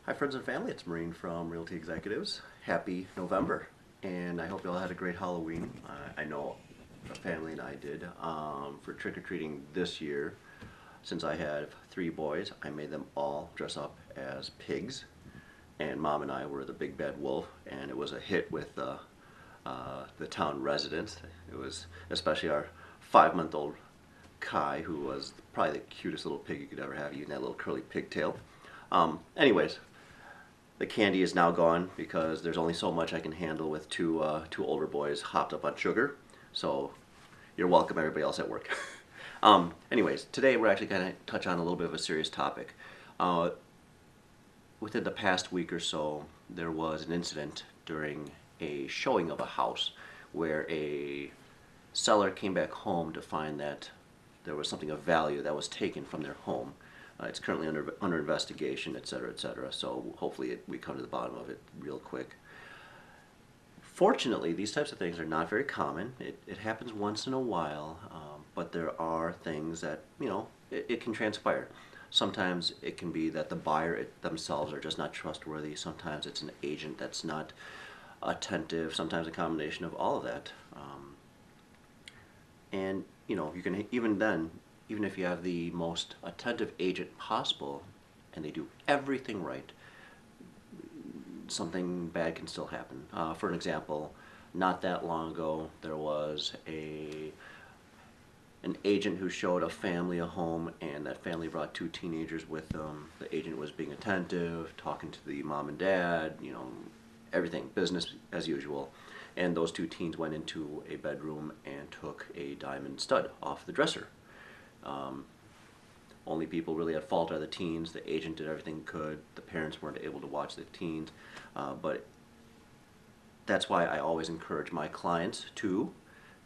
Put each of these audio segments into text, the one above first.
Hi friends and family, it's Marine from Realty Executives. Happy November, and I hope you all had a great Halloween. I know the family and I did. For trick-or-treating this year, since I have 3 boys, I made them all dress up as pigs, and Mom and I were the big bad wolf, and it was a hit with the town residents. It was especially our 5-month-old Kai, who was probably the cutest little pig you could ever have, even that little curly pigtail. Anyways, the candy is now gone because there's only so much I can handle with two older boys hopped up on sugar. So you're welcome, everybody else at work. Anyways, today we're actually going to touch on a little bit of a serious topic. Within the past week or so, there was an incident during a showing of a house where a seller came back home to find that there was something of value that was taken from their home. It's currently under investigation, etc., etc. So hopefully we come to the bottom of it real quick. Fortunately, these types of things are not very common. It happens once in a while, but there are things that, it can transpire. Sometimes it can be that the buyer themselves are just not trustworthy. Sometimes it's an agent that's not attentive. Sometimes a combination of all of that. And you can even if you have the most attentive agent possible and they do everything right, something bad can still happen. For an example, not that long ago there was an agent who showed a family a home, and that family brought 2 teenagers with them. The agent was being attentive, talking to the mom and dad, everything, business as usual. And those 2 teens went into a bedroom and took a diamond stud off the dresser. Only people really at fault are the teens. The agent did everything he could. The parents weren't able to watch the teens. But that's why I always encourage my clients to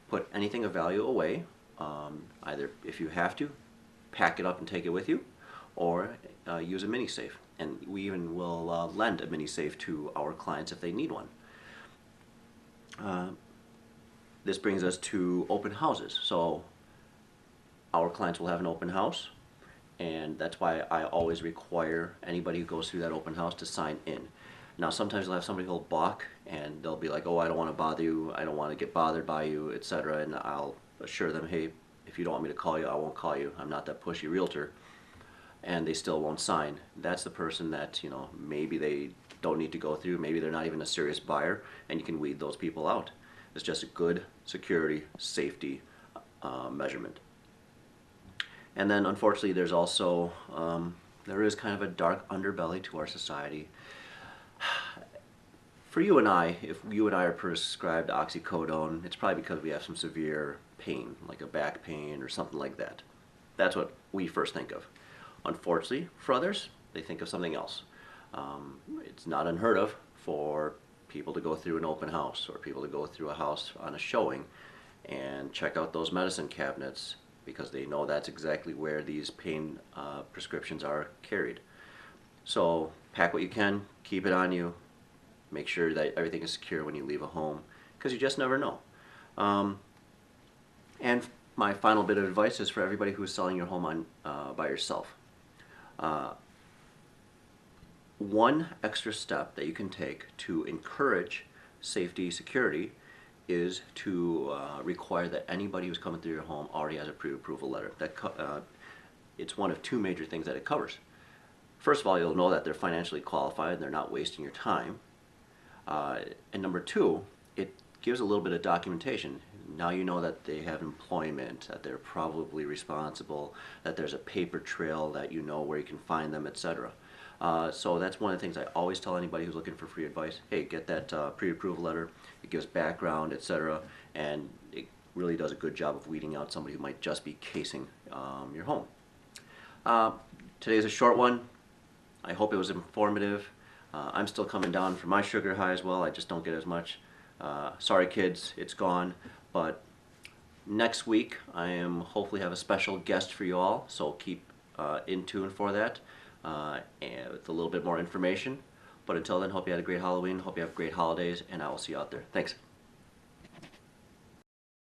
put anything of value away. Either, if you have to, pack it up and take it with you, or use a mini safe. And we even will lend a mini safe to our clients if they need one. This brings us to open houses. So our clients will have an open house, and that's why I always require anybody who goes through that open house to sign in. Now sometimes you'll have somebody who'll balk and they'll be like, oh, I don't want to bother you, I don't want to get bothered by you, etc. And I'll assure them, hey, if you don't want me to call you, I won't call you. I'm not that pushy realtor. And they still won't sign. That's the person that, maybe they don't need to go through, maybe they're not even a serious buyer, and you can weed those people out. It's just a good security, safety measurement. And then unfortunately there's also, there is kind of a dark underbelly to our society. For you and I, if you and I are prescribed oxycodone, it's probably because we have some severe pain, like a back pain or something like that. That's what we first think of. Unfortunately, for others, they think of something else. It's not unheard of for people to go through an open house or people to go through a house on a showing and check out those medicine cabinets, because they know that's exactly where these pain prescriptions are carried. So pack what you can, keep it on you, make sure that everything is secure when you leave a home, because you just never know. And my final bit of advice is for everybody who's selling your home by yourself. One extra step that you can take to encourage safety, security, is to require that anybody who's coming through your home already has a pre-approval letter. It's one of 2 major things that it covers. First of all, you'll know that they're financially qualified and they're not wasting your time. And number 2, it gives a little bit of documentation. Now you know that they have employment, that they're probably responsible, that there's a paper trail, that you know where you can find them, etc. So that's one of the things I always tell anybody who's looking for free advice. Hey, get that pre-approval letter. It gives background, etc. And it really does a good job of weeding out somebody who might just be casing your home. Today's a short one. I hope it was informative. I'm still coming down from my sugar high as well. I just don't get as much. Sorry kids, it's gone. But next week I am hopefully have a special guest for you all, so keep in tune for that, and with a little bit more information. But until then, hope you had a great Halloween, hope you have great holidays, and I will see you out there. Thanks.